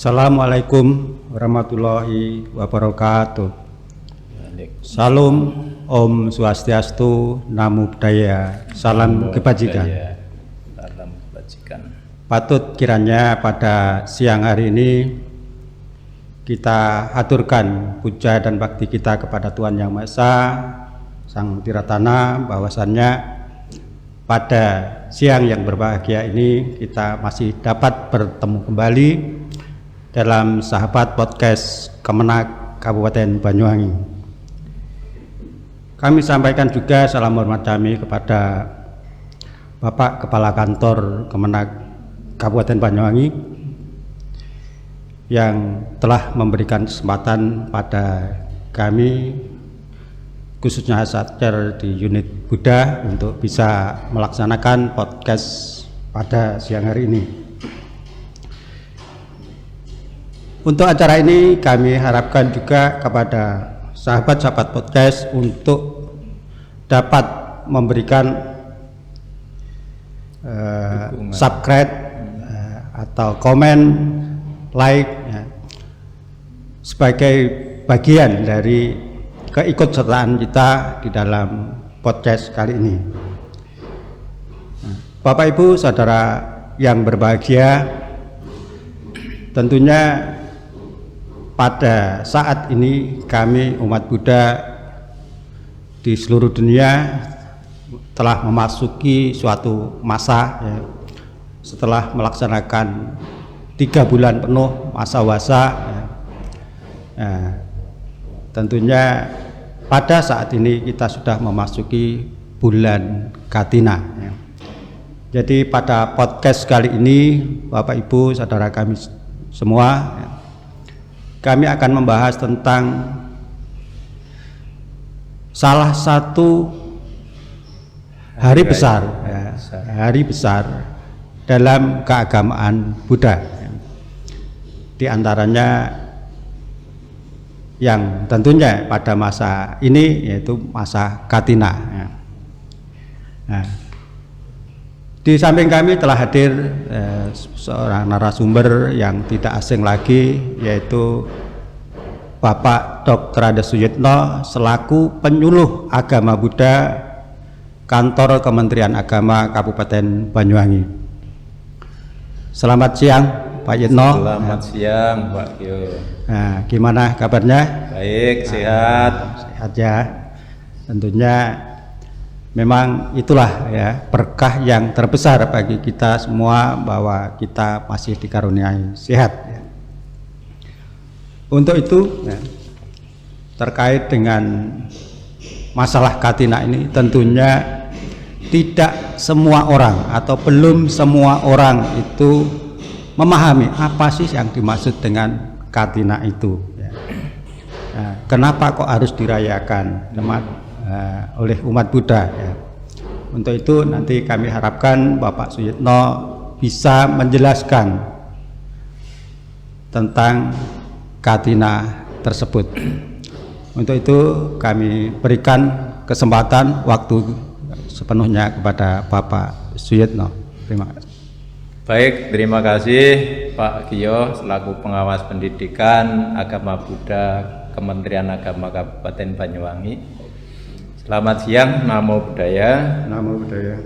Assalamualaikum warahmatullahi wabarakatuh. Salam, Om Swastiastu, Namo Buddhaya, salam kebajikan. Salam kebajikan. Patut kiranya pada siang hari ini kita aturkan puja dan bakti kita kepada Tuhan Yang Maha Esa, Sang Tiratana, bahwasannya pada siang yang berbahagia ini kita masih dapat bertemu kembali dalam Sahabat Podcast Kemenak Kabupaten Banyuwangi. Kami sampaikan juga salam hormat kami kepada Bapak Kepala Kantor Kemenak Kabupaten Banyuwangi yang telah memberikan kesempatan pada kami, khususnya Satker di unit Buddha, untuk bisa melaksanakan podcast pada siang hari ini. Untuk acara ini kami harapkan juga kepada sahabat-sahabat podcast untuk dapat memberikan subscribe atau komen, like ya, sebagai bagian dari keikutsertaan kita di dalam podcast kali ini. Bapak Ibu saudara yang berbahagia, tentunya pada saat ini kami umat Buddha di seluruh dunia telah memasuki suatu masa ya, setelah melaksanakan 3 bulan penuh masa wasa ya. Nah, tentunya pada saat ini kita sudah memasuki bulan Katina ya. Jadi pada podcast kali ini Bapak Ibu saudara kami semua ya, kami akan membahas tentang salah satu hari besar ya, hari besar dalam keagamaan Buddha. Di antaranya yang tentunya pada masa ini yaitu masa Katina ya. Nah, di samping kami telah hadir seorang narasumber yang tidak asing lagi, yaitu Bapak Dr. Ade Suyitno selaku penyuluh agama Buddha Kantor Kementerian Agama Kabupaten Banyuwangi. Selamat siang Pak Yitno. Selamat siang Pak Kyo. Nah, gimana kabarnya? Baik, sehat. Sehat ya. Tentunya memang itulah ya berkah yang terbesar bagi kita semua bahwa kita masih dikaruniai sehat ya. Untuk itu ya, terkait dengan masalah Katina ini tentunya tidak semua orang atau belum semua orang itu memahami apa sih yang dimaksud dengan Katina itu ya. Nah, kenapa kok harus dirayakan oleh umat Buddha ya. Untuk itu nanti kami harapkan Bapak Suyitno bisa menjelaskan tentang Katina tersebut. Untuk itu kami berikan kesempatan waktu sepenuhnya kepada Bapak Suyitno. Terima kasih. Baik, terima kasih Pak Kyo selaku pengawas pendidikan agama Buddha Kementerian Agama Kabupaten Banyuwangi. Selamat siang, Namo Buddhaya. Namo Buddhaya.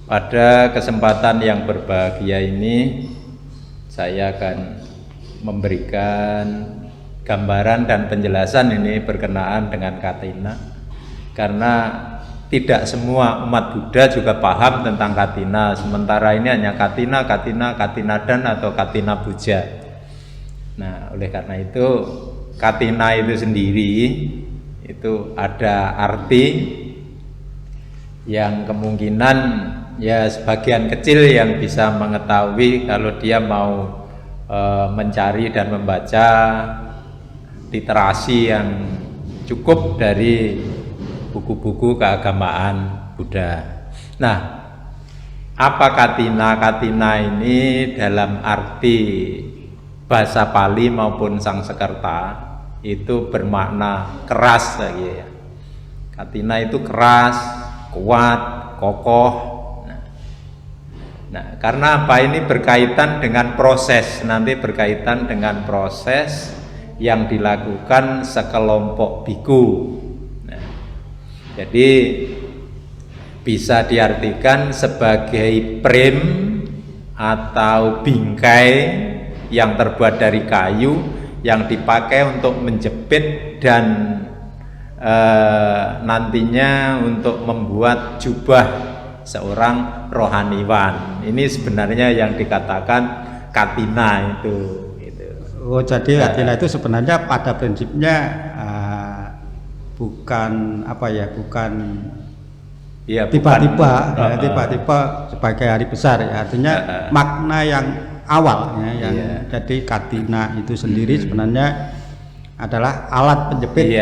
Pada kesempatan yang berbahagia ini, saya akan memberikan gambaran dan penjelasan ini berkenaan dengan Katina, karena tidak semua umat Buddha juga paham tentang Katina. Sementara ini hanya Katina, Katinadan atau Katina Puja. Nah, oleh karena itu Katina itu sendiri itu ada arti yang kemungkinan ya sebagian kecil yang bisa mengetahui kalau dia mau mencari dan membaca literasi yang cukup dari buku-buku keagamaan Buddha. Nah, apa Katina? Katina ini dalam arti bahasa Pali maupun Sangsekerta itu bermakna keras lagi ya. Katina itu keras, kuat, kokoh. Nah, Nah, karena apa? Ini berkaitan dengan proses, nanti berkaitan dengan proses yang dilakukan sekelompok biku. Nah, jadi bisa diartikan sebagai frame atau bingkai yang terbuat dari kayu yang dipakai untuk menjepit dan nantinya untuk membuat jubah seorang rohaniwan. Ini sebenarnya yang dikatakan katina itu. Oh, jadi katina itu sebenarnya pada prinsipnya bukan apa ya, bukan ya, tiba-tiba sebagai hari besar ya, artinya makna yang awal ya, yang jadi katina itu sendiri sebenarnya adalah alat penjepit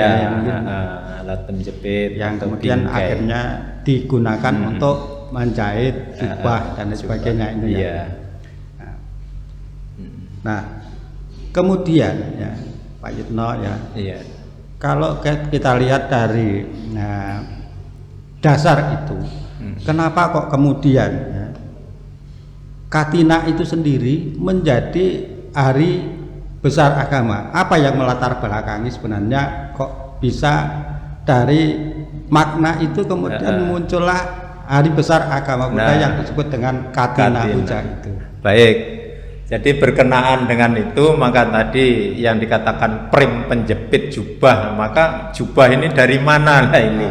alat penjepit yang kemudian bingkai. Akhirnya digunakan untuk menjahit jubah dan sebagainya itu ya. Nah, kemudian ya Pak Yitno ya, kalau kita lihat dari dasar itu, kenapa kok kemudian ya, katina itu sendiri menjadi hari besar agama? Apa yang melatar belakangi sebenarnya kok bisa dari makna itu kemudian muncullah hari besar agama Buddha yang disebut dengan katina puja itu? Baik, jadi berkenaan dengan itu maka tadi yang dikatakan frame penjepit jubah, maka jubah ini dari mana lah ini?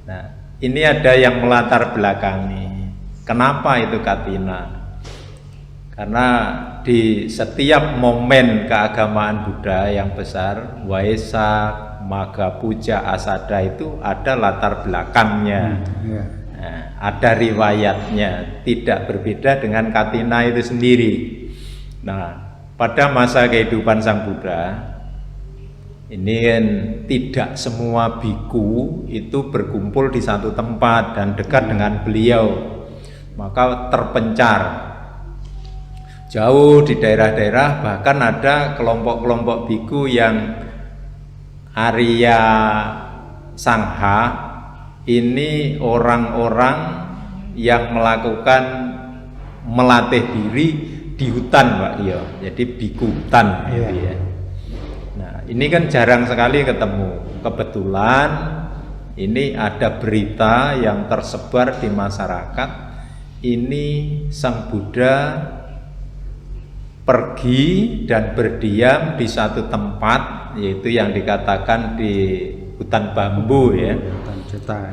Nah, ini ada yang melatar belakangi. Kenapa itu katina? Karena di setiap momen keagamaan Buddha yang besar, Waisak, Magha Puja, Asada itu ada latar belakangnya, nah, ada riwayatnya, tidak berbeda dengan katina itu sendiri. Nah, pada masa kehidupan Sang Buddha, ini kan tidak semua biku itu berkumpul di satu tempat dan dekat dengan beliau, maka terpencar jauh di daerah-daerah, bahkan ada kelompok-kelompok biku yang Arya Sangha ini orang-orang yang melakukan melatih diri di hutan, Pak Iyo. Jadi biku hutan gitu ya. Nah, ini kan jarang sekali ketemu. Kebetulan ini ada berita yang tersebar di masyarakat. Ini Sang Buddha pergi dan berdiam di satu tempat, yaitu yang dikatakan di hutan bambu ya.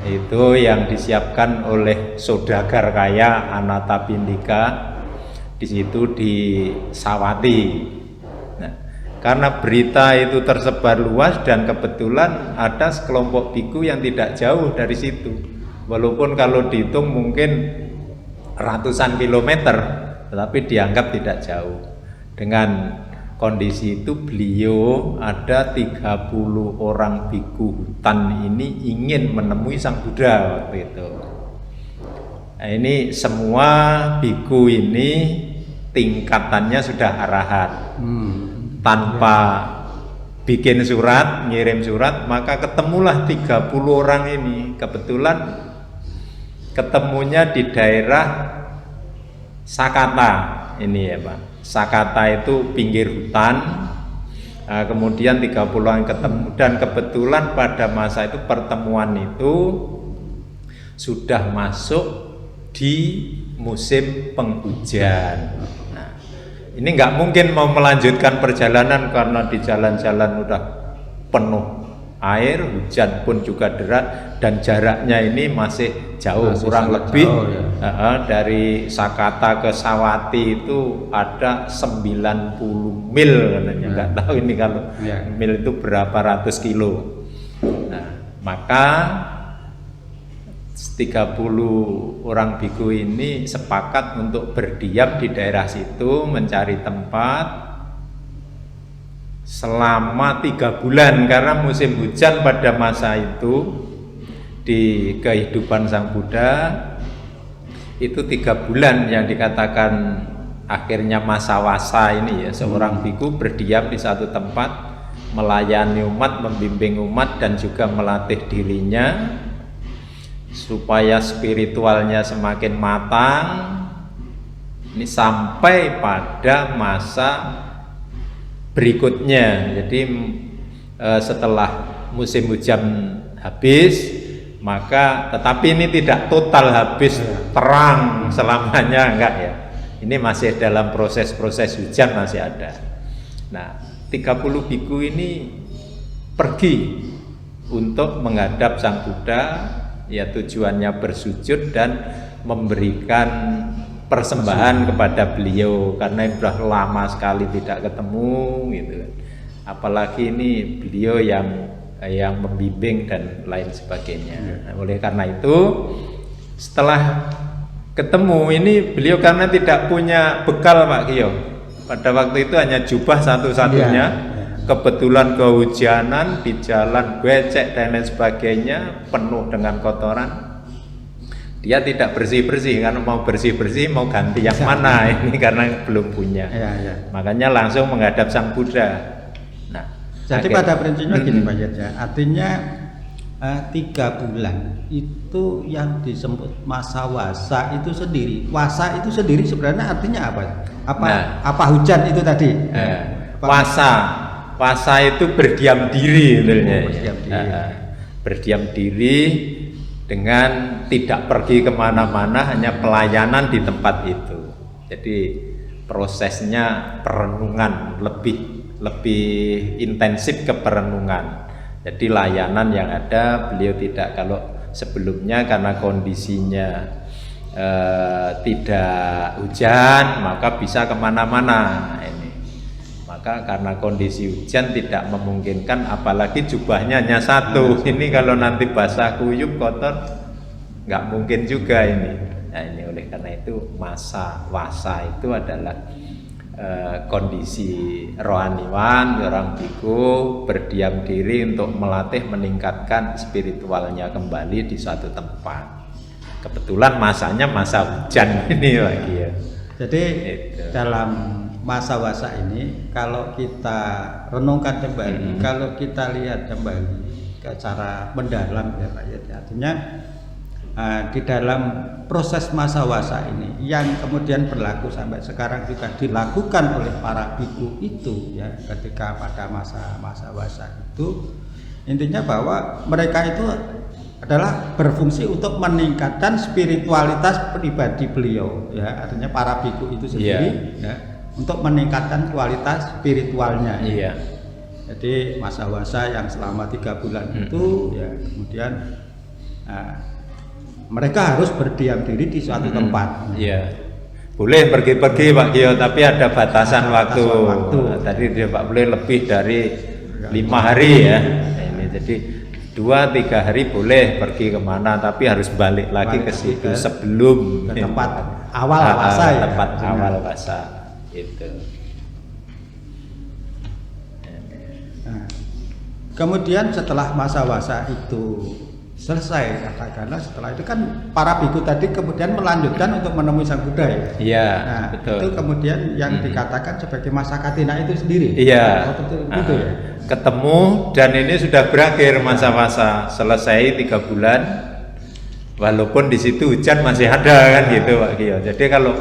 Itu yang disiapkan oleh saudagar kaya Anathapindika di situ di Sawati. Nah, karena berita itu tersebar luas dan kebetulan ada sekelompok biku yang tidak jauh dari situ. Walaupun kalau dihitung mungkin ratusan kilometer, tetapi dianggap tidak jauh. Dengan kondisi itu beliau ada 30 orang biku hutan ini ingin menemui Sang Buddha waktu itu. Nah, ini semua biku ini tingkatannya sudah arahat, tanpa bikin surat, ngirim surat, maka ketemulah 30 orang ini. Kebetulan ketemunya di daerah Sakata ini ya Pak. Sakata itu pinggir hutan. Kemudian 30 orang ketemu, dan kebetulan pada masa itu pertemuan itu sudah masuk di musim penghujan. Nah, ini nggak mungkin mau melanjutkan perjalanan karena di jalan-jalan udah penuh air, hujan pun juga deras, dan jaraknya ini masih jauh, kurang lebih jauh, ya. Dari Sakata ke Sawati itu ada 90 mil katanya, nggak tahu ini kalau mil itu berapa ratus kilo. Nah, maka 30 orang biku ini sepakat untuk berdiam di daerah situ, mencari tempat selama 3 bulan, karena musim hujan pada masa itu di kehidupan Sang Buddha itu 3 bulan yang dikatakan akhirnya masa wasa ini ya. Seorang biku berdiam di satu tempat, melayani umat, membimbing umat, dan juga melatih dirinya supaya spiritualnya semakin matang, Ini sampai pada masa berikutnya. Jadi setelah musim hujan habis, maka tetapi ini tidak total habis terang selamanya, enggak ya. Ini masih dalam proses-proses hujan masih ada. Nah, 30 biku ini pergi untuk menghadap Sang Buddha, ya tujuannya bersujud dan memberikan persembahan kepada beliau karena sudah lama sekali tidak ketemu gitu kan. Apalagi ini beliau yang membimbing dan lain sebagainya. Nah, oleh karena itu setelah ketemu ini beliau karena tidak punya bekal Pak Kiyo. Pada waktu itu hanya jubah satu-satunya. Kebetulan kehujanan di jalan becek dan lain sebagainya, penuh dengan kotoran. Dia tidak bersih-bersih karena mau bersih-bersih mau ganti yang mana ini karena belum punya. Makanya langsung menghadap Sang Buddha. Nah, jadi pada prinsipnya gini Pak Yedya, artinya 3 bulan itu yang disebut masa wasa itu sendiri. Wasa itu sendiri sebenarnya artinya apa? Apa hujan itu tadi? Wasa itu berdiam diri, berdiam diri dengan tidak pergi kemana-mana, hanya pelayanan di tempat itu. Jadi prosesnya perenungan, lebih intensif ke perenungan. Jadi layanan yang ada beliau tidak, kalau sebelumnya karena kondisinya tidak hujan maka bisa kemana-mana ini. Maka karena kondisi hujan tidak memungkinkan, apalagi jubahnya hanya satu. Ini kalau nanti basah kuyup kotor nggak mungkin juga ini. Nah ini oleh karena itu masa wasa itu adalah kondisi rohaniwan, orang biku berdiam diri untuk melatih meningkatkan spiritualnya kembali di suatu tempat. Kebetulan masanya masa hujan ini lagi ya. Jadi dalam masa wasa ini kalau kita renungkan kembali, kalau kita lihat kembali ke cara mendalam ya Pak Yedya, artinya di dalam proses masa wasa ini yang kemudian berlaku sampai sekarang juga dilakukan oleh para biku itu ya, ketika pada masa wasa itu intinya bahwa mereka itu adalah berfungsi untuk meningkatkan spiritualitas pribadi beliau ya, artinya para biku itu sendiri ya, untuk meningkatkan kualitas spiritualnya ya. Jadi masa wasa yang selama 3 bulan itu ya, kemudian mereka harus berdiam diri di suatu tempat. Iya. Boleh pergi-pergi Pak Kiyo, tapi ada batasan waktu. Nah, tadi dia Pak boleh lebih dari 5 hari ya. Nah, ini jadi 2-3 hari boleh pergi kemana, tapi harus balik lagi ke situ sebelum ke tempat awal wasa ya. Tempat awal wasa itu. Nah, kemudian setelah masa wasa itu selesai, katakanlah setelah itu kan para biku tadi kemudian melanjutkan untuk menemui Sang Buddha ya. Iya, nah, betul. Itu kemudian yang dikatakan sebagai masa katina itu sendiri. Iya. Gitu ya. Ketemu dan ini sudah berakhir masa-masa, selesai 3 bulan. Walaupun di situ hujan masih ada kan gitu Pak Kiyo. Jadi kalau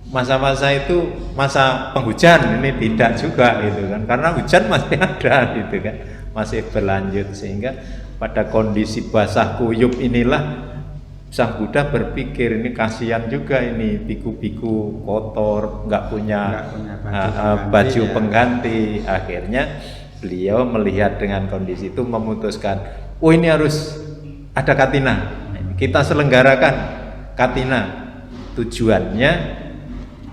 masa-masa itu masa penghujan, ini tidak juga gitu kan, karena hujan masih ada gitu kan, masih berlanjut, sehingga pada kondisi basah kuyup inilah Sang Buddha berpikir ini kasihan juga ini biku-biku kotor, nggak punya baju pengganti. Akhirnya beliau melihat dengan kondisi itu memutuskan, ini harus ada katina, kita selenggarakan katina. Tujuannya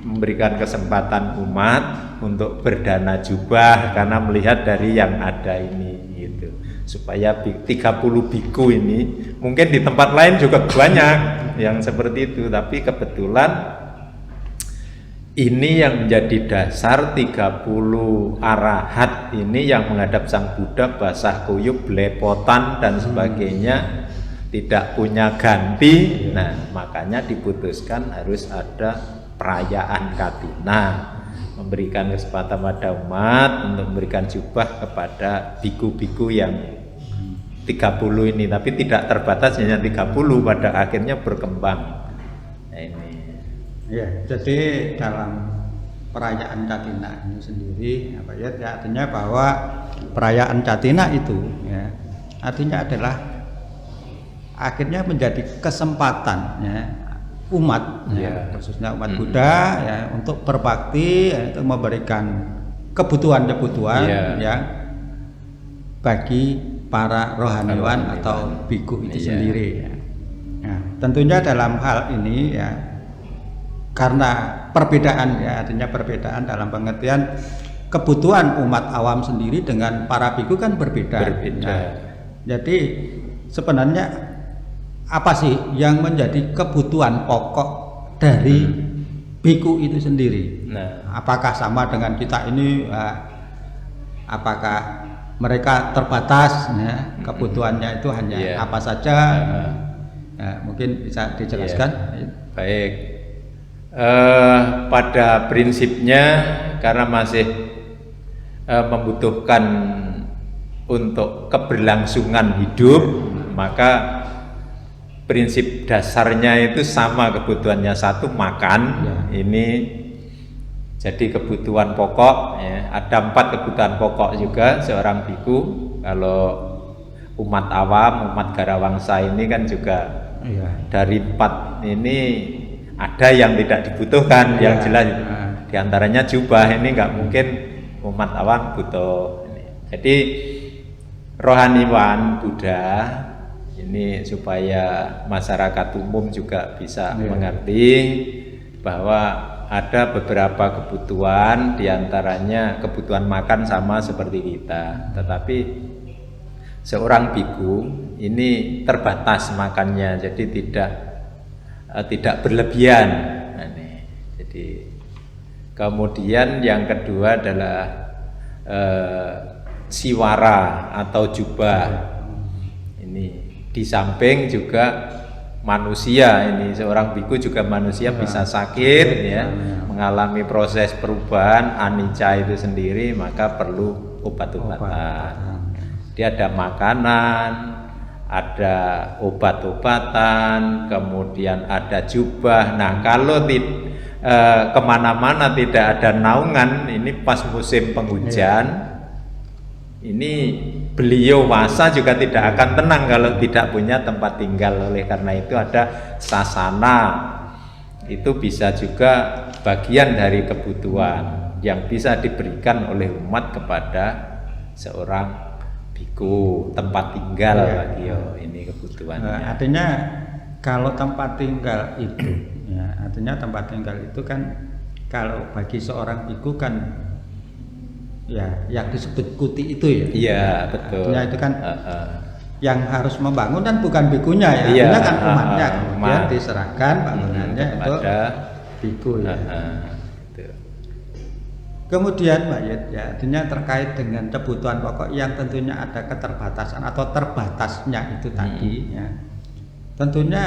memberikan kesempatan umat untuk berdana jubah karena melihat dari yang ada ini gitu. Supaya 30 biku ini mungkin di tempat lain juga banyak yang seperti itu, tapi kebetulan ini yang menjadi dasar 30 arahat ini yang menghadap Sang Buddha basah kuyup, belepotan dan sebagainya, tidak punya ganti. Nah, makanya diputuskan harus ada perayaan katina, memberikan kesempatan pada umat untuk memberikan jubah kepada biku-biku yang 30 ini, tapi tidak terbatas hanya 30, pada akhirnya berkembang. Nah, ini. Ya, jadi dalam perayaan Catina ini sendiri, ya, artinya bahwa perayaan Catina itu, ya, artinya adalah akhirnya menjadi kesempatan, ya, umat, ya, khususnya umat Buddha, ya, untuk berbakti, ya, untuk memberikan kebutuhan-kebutuhan, ya, bagi para rohaniwan atau biku itu sendiri. Ya. Nah, tentunya dalam hal ini, ya, karena perbedaan, ya, artinya perbedaan dalam pengertian kebutuhan umat awam sendiri dengan para biku kan berbeda. Nah, jadi sebenarnya apa sih yang menjadi kebutuhan pokok dari biku itu sendiri? Nah, apakah sama dengan kita ini? Apakah mereka terbatas, ya, kebutuhannya itu hanya apa saja? Mungkin bisa dijelaskan. Baik. Pada prinsipnya karena masih membutuhkan untuk keberlangsungan hidup, maka prinsip dasarnya itu sama, kebutuhannya satu, makan. Ini jadi kebutuhan pokok, ya. Ada 4 kebutuhan pokok juga seorang biku. Kalau umat awam, umat Garawangsa ini kan juga dari 4 ini ada yang tidak dibutuhkan, yang jelas diantaranya jubah ini nggak mungkin umat awam butuh. Jadi rohaniwan Buddha ini supaya masyarakat umum juga bisa mengerti bahwa ada beberapa kebutuhan, diantaranya kebutuhan makan sama seperti kita, tetapi seorang biku ini terbatas makannya, jadi tidak berlebihan. Nah, jadi kemudian yang kedua adalah siwara atau jubah. Ini di samping juga manusia, ini seorang biku juga manusia bisa sakit, ya, mengalami proses perubahan anicca itu sendiri, maka perlu obat-obatan. Dia ada makanan, ada obat-obatan, kemudian ada jubah. Nah, kalau kemana-mana tidak ada naungan, ini pas musim penghujan, ini beliau wasa juga tidak akan tenang kalau tidak punya tempat tinggal. Oleh karena itu ada sasana, itu bisa juga bagian dari kebutuhan yang bisa diberikan oleh umat kepada seorang biku, tempat tinggal lagi, ini kebutuhannya. Artinya kalau tempat tinggal itu, ya, artinya tempat tinggal itu kan kalau bagi seorang biku kan, ya, yang disebut kuti itu, ya. Iya, betul. Artinya itu kan yang harus membangun kan bukan bikunya, ya, artinya kan umatnya, kemudian diserahkan bangunannya untuk biku, ya. Kemudian Mbak Yud, ya, artinya terkait dengan kebutuhan pokok yang tentunya ada keterbatasan atau terbatasnya itu tadi, ya. Tentunya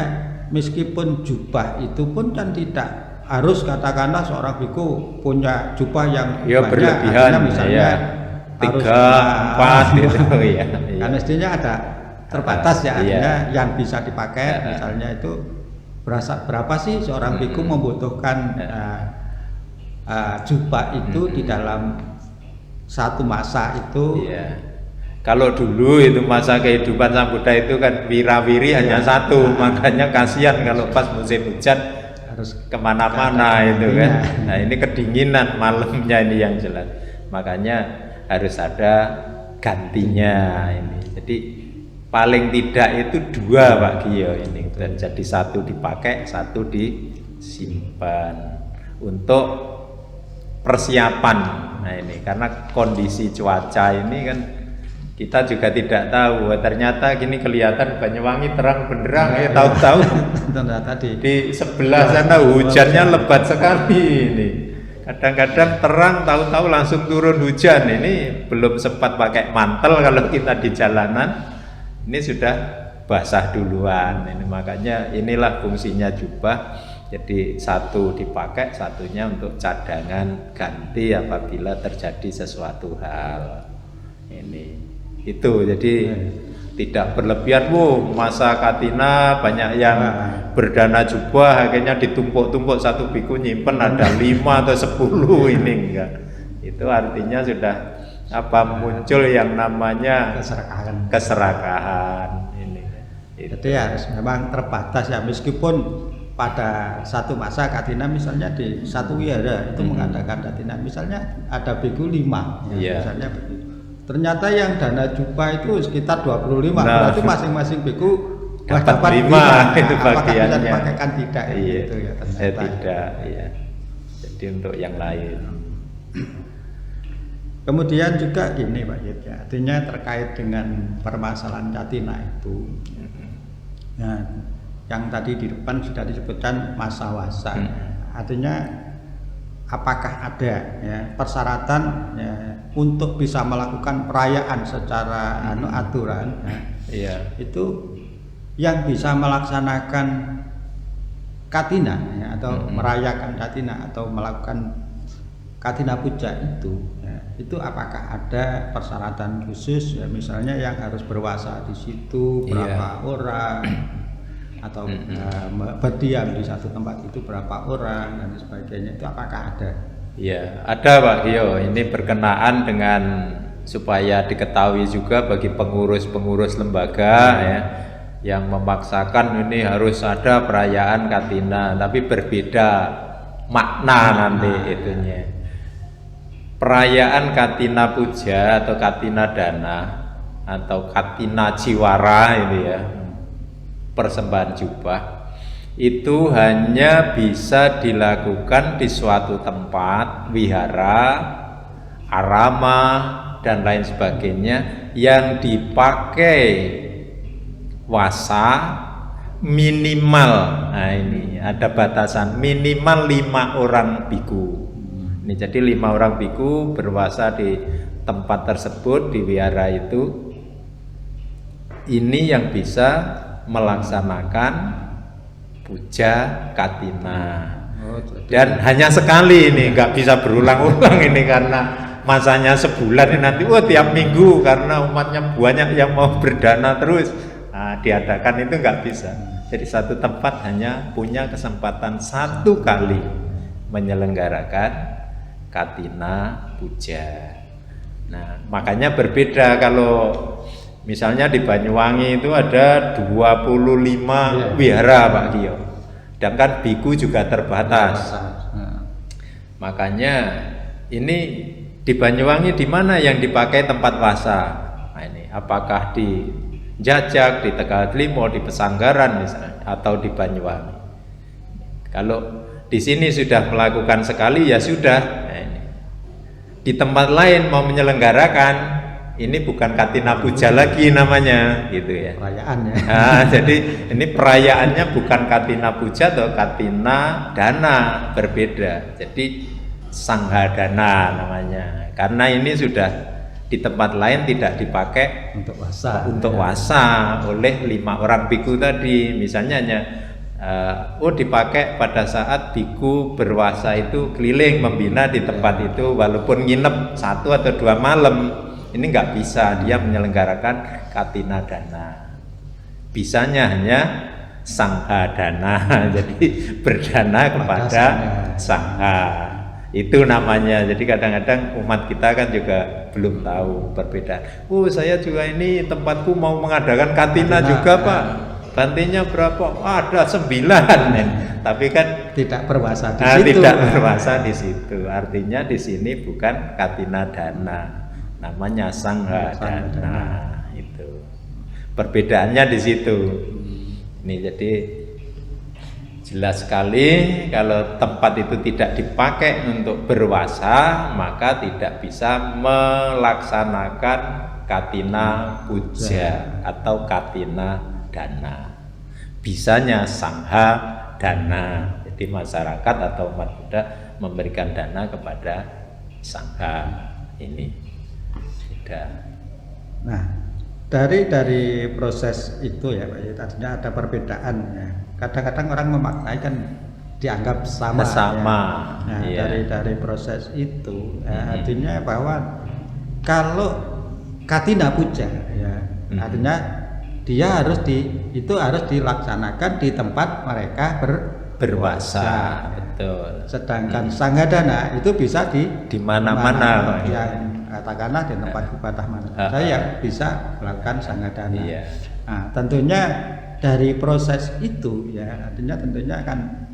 meskipun jubah itu pun kan tidak harus katakanlah seorang biku punya jubah yang banyak, berlebihan, misalnya 3, 4 gitu, ya. Kan mestinya ada terbatas, ya, artinya yang bisa dipakai, misalnya itu berapa sih seorang biku membutuhkan jubah itu di dalam satu masa itu. Kalau dulu itu masa kehidupan Sang Buddha itu kan wirawiri hanya satu, makanya kasihan kalau pas musim hujan harus kemana-mana itu kan. Nah, ini kedinginan malamnya ini yang jelas, makanya harus ada gantinya ini. Jadi paling tidak itu 2 Pak Gio ini, dan jadi satu dipakai, satu disimpan untuk persiapan. Nah, ini karena kondisi cuaca ini kan kita juga tidak tahu. Ternyata gini kelihatan Banyuwangi terang benderang, ya, tahu-tahu di sebelah sana hujannya lebat sekali ini. Kadang-kadang terang, tahu-tahu langsung turun hujan. Ini belum sempat pakai mantel kalau kita di jalanan, ini sudah basah duluan. Ini makanya inilah fungsinya jubah. Jadi satu dipakai, satunya untuk cadangan ganti apabila terjadi sesuatu hal. Ini itu. Jadi tidak berlebihan. Masa katina banyak yang berdana jubah, akhirnya ditumpuk-tumpuk satu biku nyimpen ada 5 atau 10 ini enggak. Itu artinya sudah muncul yang namanya keserakahan ini. Jadi harus memang terbatas ya, meskipun pada satu masa katina misalnya di satu wihara itu mengadakan katina, misalnya ada biku 5 ya, misalnya begitu. Ternyata yang dana jubah itu sekitar 25, berarti masing-masing biku dapat 5 itu bagiannya. Apakah bisa dipakaikan tidak? Iya. Gitu ya, ternyata. Tidak, ya. Jadi untuk yang lain. Kemudian juga gini Pak Yud, ya, artinya terkait dengan permasalahan katina itu. Nah, yang tadi di depan sudah disebutkan masa wasa, artinya apakah ada ya persyaratan ya, untuk bisa melakukan perayaan secara aturan ya, itu yang bisa melaksanakan katina ya, atau merayakan katina atau melakukan katina puja itu apakah ada persyaratan khusus ya, misalnya yang harus berwasa di situ berapa orang atau berdiam di satu tempat itu berapa orang dan sebagainya, itu apakah ada? Ya, ada Pak Gio. Ini berkenaan dengan supaya diketahui juga bagi pengurus-pengurus lembaga ya, yang memaksakan ini harus ada perayaan katina, tapi berbeda makna nanti itunya. Perayaan katina puja atau katina dana atau katina jiwara ini ya, persembahan jubah itu hanya bisa dilakukan di suatu tempat, wihara, arama dan lain sebagainya yang dipakai wasa minimal. Nah ini ada batasan minimal 5 orang biku. Ini jadi 5 orang biku berwasa di tempat tersebut, di wihara itu. Ini yang bisa melaksanakan puja katina. Dan hanya sekali ini, nggak bisa berulang-ulang ini karena masanya sebulan ini nanti tiap minggu karena umatnya banyak yang mau berdana terus. Nah, diadakan itu nggak bisa. Jadi satu tempat hanya punya kesempatan 1 kali menyelenggarakan katina puja. Nah, makanya berbeda kalau misalnya di Banyuwangi itu ada 25 wihara Pak Gio. Sedangkan biku juga terbatas. Makanya ini di Banyuwangi di mana yang dipakai tempat wasa? Nah, ini apakah di Jajak, di Tegalimo, di Pesanggaran misalnya, atau di Banyuwangi? Kalau di sini sudah melakukan sekali ya sudah. Nah, ini. Di tempat lain mau menyelenggarakan, ini bukan katina puja lagi namanya, gitu ya. Perayaannya. Nah, jadi ini perayaannya bukan katina puja atau katina dana, berbeda. Jadi sanghadana namanya. Karena ini sudah di tempat lain tidak dipakai untuk wasa oleh 5 orang biku tadi. Misalnya hanya dipakai pada saat biku berwasa itu keliling membina di tempat itu walaupun nginep 1 atau 2 malam. Ini nggak bisa dia menyelenggarakan katina dana. Bisanya hanya sanghadana. Jadi berdana kepada sangha. Itu namanya. Jadi kadang-kadang umat kita kan juga belum tahu perbedaan. Saya juga ini tempatku mau mengadakan katina juga Pak. Bantinya berapa? Ada 9. Tapi kan tidak berwasa di situ. Tidak berwasa di situ. Artinya di sini bukan katina dana, namanya sanghadana. Itu perbedaannya di situ. Ini jadi jelas sekali kalau tempat itu tidak dipakai untuk berwasa, maka tidak bisa melaksanakan katina puja atau katina dana. Bisanya sangha dana. Jadi masyarakat atau umat Buddha memberikan dana kepada sangha ini. Tidak. Nah, dari proses itu ya Pak, tadinya ada perbedaan ya. Kadang-kadang orang memaknai kan dianggap sama. Ya. Nah, dari proses itu artinya bahwa kalau katina puja ya, artinya dia itu harus dilaksanakan di tempat mereka berpuasa. Betul. Sedangkan sanggadana itu bisa di mana-mana, yang katakanlah di tempat ibadah mana saja yang bisa melakukan sanggadana. Iya. Nah, tentunya dari proses itu ya, artinya tentunya kan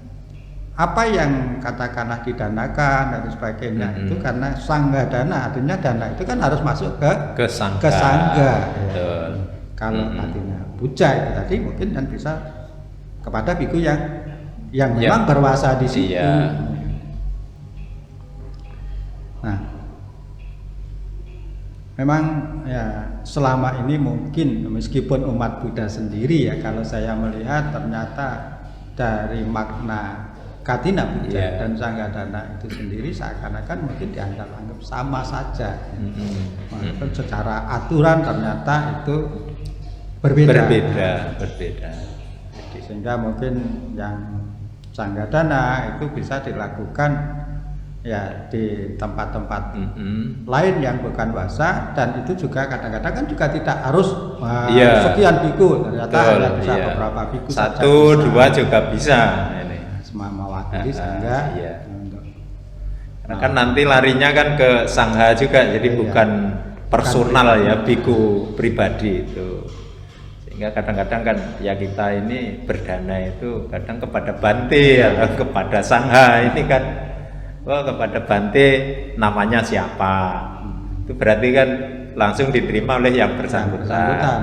apa yang katakanlah didanakan dan sebagainya itu karena sanggadana, artinya dana itu kan harus masuk ke sangga. Betul. Ya. Kalau katina puja itu tadi mungkin kan bisa kepada biku yang memang berwasa di situ. Iya. Nah, memang ya selama ini mungkin meskipun umat Buddha sendiri ya, kalau saya melihat ternyata dari makna katina puja dan sanggadana itu sendiri seakan-akan mungkin dianggap sama saja. Walaupun secara aturan ternyata itu berbeda. Jadi, sehingga mungkin yang sanggadana itu bisa dilakukan ya di tempat-tempat lain yang bukan wasa, dan itu juga kadang-kadang kan juga tidak harus sekian biku, ternyata hanya bisa beberapa biku saja, 1-2 juga bisa ini. Mewakili sangga. Karena kan nanti larinya kan ke sangha juga, jadi bukan personal ya, biku pribadi itu. Sehingga kadang-kadang kan ya kita ini berdana itu kadang kepada Bante atau kepada sangha, ini kan kepada Bante namanya siapa, itu berarti kan langsung diterima oleh yang bersangkutan.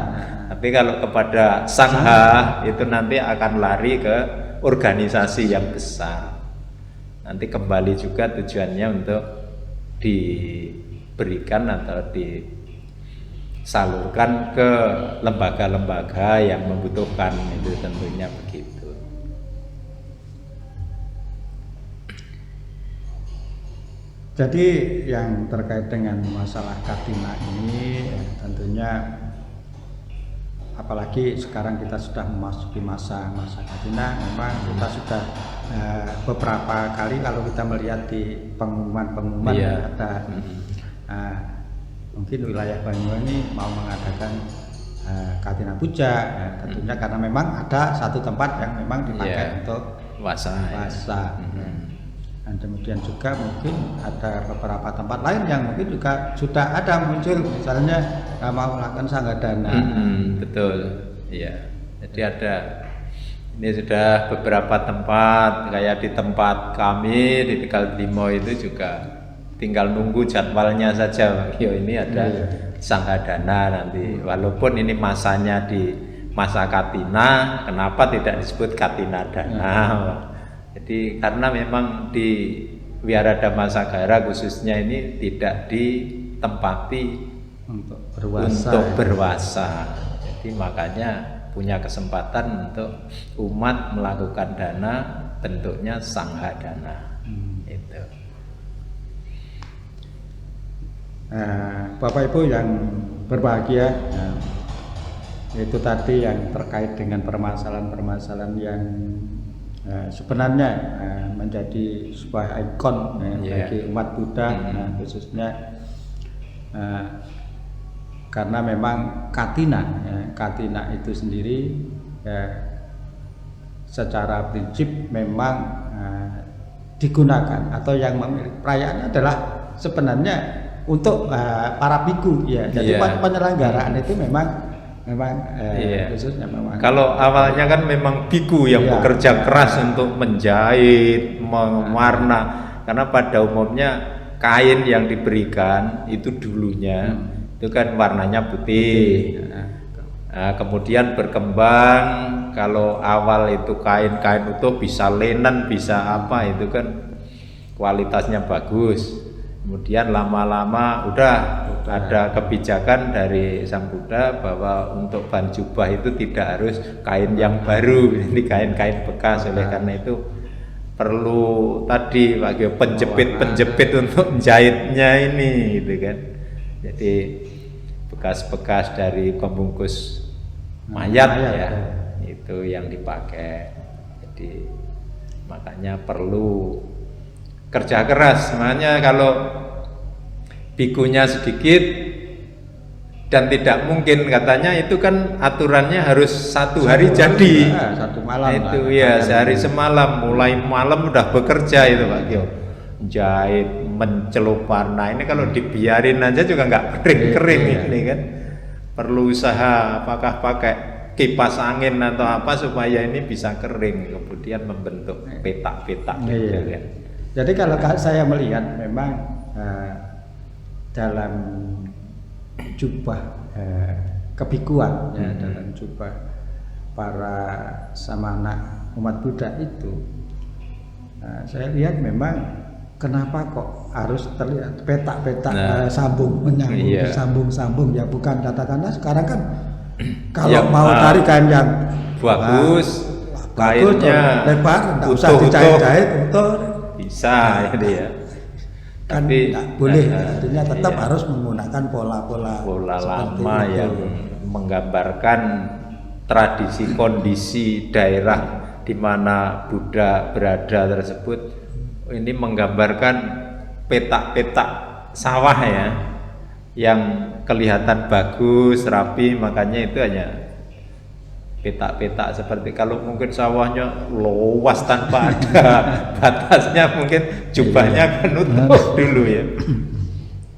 Tapi kalau kepada sangha itu nanti akan lari ke organisasi yang besar. Nanti kembali juga tujuannya untuk diberikan atau disalurkan ke lembaga-lembaga yang membutuhkan, itu tentunya begitu. Jadi yang terkait dengan masalah katina ini tentunya, apalagi sekarang kita sudah memasuki masa katina, memang kita sudah beberapa kali kalau kita melihat di pengumuman ada mungkin wilayah Banyuwangi mau mengadakan katina puja, tentunya karena memang ada satu tempat yang memang dipakai untuk wasa. Dan kemudian juga mungkin ada beberapa tempat lain yang mungkin juga sudah ada muncul, misalnya mau melakukan sanggadana. Betul, iya. Jadi ini sudah beberapa tempat, kayak di tempat kami di Tegal Bimo itu juga tinggal nunggu jadwalnya saja. Ini ada sanggadana nanti. Walaupun ini masanya di masa katina, kenapa tidak disebut katina dana? Jadi karena memang di Wihara Dhammasagara khususnya ini tidak ditempati untuk berwasa. Jadi makanya punya kesempatan untuk umat melakukan dana, bentuknya sanghadana. Itu. Bapak Ibu yang berbahagia, itu tadi yang terkait dengan permasalahan-permasalahan yang sebenarnya menjadi sebuah ikon bagi umat Buddha, khususnya karena memang katina itu sendiri secara prinsip memang digunakan atau yang memiliki perayaannya adalah sebenarnya untuk para biku ya. Jadi penyelenggaraan itu memang khususnya memang. Kalau awalnya kan memang biku yang bekerja keras untuk menjahit, mewarna, karena pada umumnya kain yang diberikan itu dulunya itu kan warnanya putih. Kemudian berkembang, kalau awal itu kain-kain utuh bisa linen, bisa apa, itu kan kualitasnya bagus. Kemudian lama-lama udah ada kebijakan dari Sang Buddha bahwa untuk bahan jubah itu tidak harus kain yang baru, ini kain-kain bekas. Oleh karena itu perlu tadi bagi penjepit untuk menjahitnya ini, gitu kan. Jadi bekas-bekas dari pembungkus mayat ya, itu yang dipakai. Jadi makanya perlu kerja keras. Makanya kalau bikunya sedikit dan tidak mungkin katanya itu kan aturannya harus satu hari jadi. Satu malam Itu lah, ya katanya. sehari semalam, mulai malam udah bekerja itu Pak Gio, jahit, mencelup warna. Ini kalau dibiarin aja juga nggak kering-kering Iya. ini kan, perlu usaha, apakah pakai kipas angin atau apa supaya ini bisa kering, kemudian membentuk petak-petak gitu Iya. kan. Jadi kalau saya melihat memang dalam jubah kebikuan ya, dalam jubah para samana umat Buddha itu, saya lihat memang kenapa kok harus terlihat petak-petak sambung menyambung Iya. sambung ya, bukan katakanlah sekarang kan kalau Yang, mau tarikan yang bagus, bagus, kainnya lebar, nggak usah utuh-utuh. dijahit-jahit, utuh. Bisa ini ya. Kan Tapi nggak boleh, artinya tetap iya. harus menggunakan pola-pola Pola seperti lama itu. yang menggambarkan tradisi kondisi daerah di mana Buddha berada tersebut. Ini menggambarkan petak-petak sawah ya, yang kelihatan bagus, rapi, makanya itu hanya petak-petak seperti, kalau mungkin sawahnya luas tanpa ada batasnya, mungkin jubahnya kan utuh dulu ya.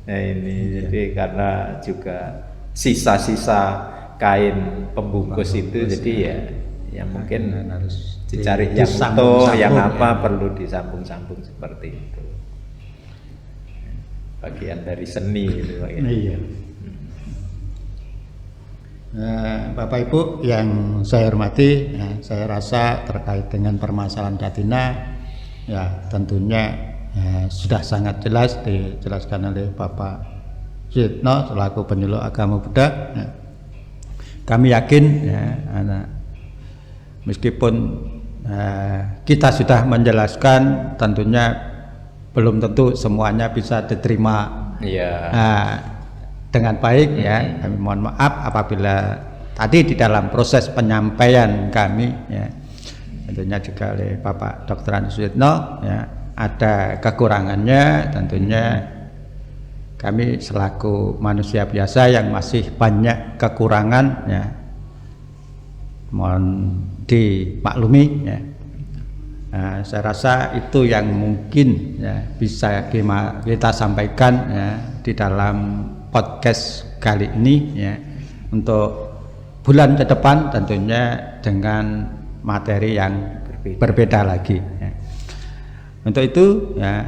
Nah ini jadi karena juga sisa-sisa kain pembungkus itu, jadi ya mungkin harus dicari yang utuh, yang apa perlu disambung-sambung seperti itu. Bagian dari seni itu. Iya. Bapak Ibu yang saya hormati, saya rasa terkait dengan permasalahan Katina, ya tentunya sudah sangat jelas dijelaskan oleh Bapak Suyitno selaku penyuluh agama Buddha. Kami yakin meskipun kita sudah menjelaskan, tentunya belum tentu semuanya bisa diterima dengan baik ya. Kami mohon maaf apabila tadi di dalam proses penyampaian kami ya, tentunya juga oleh Bapak Dr. Andi Suyitno ya, ada kekurangannya. Tentunya kami selaku manusia biasa yang masih banyak kekurangan ya, mohon dimaklumi ya. Saya rasa itu yang mungkin ya bisa kita sampaikan ya di dalam podcast kali ini ya, untuk bulan ke depan tentunya dengan materi yang berbeda lagi ya. Untuk itu ya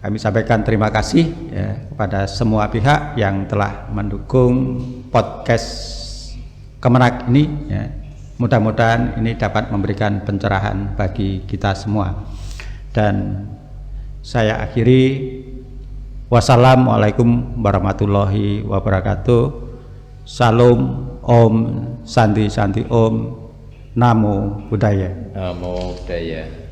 kami sampaikan terima kasih ya kepada semua pihak yang telah mendukung podcast Kemenak ini ya. Mudah-mudahan ini dapat memberikan pencerahan bagi kita semua. Dan saya akhiri, wassalamualaikum warahmatullahi wabarakatuh. Salam, Om, Santi Santi Om, Namo Buddhaya. Namo Buddhaya.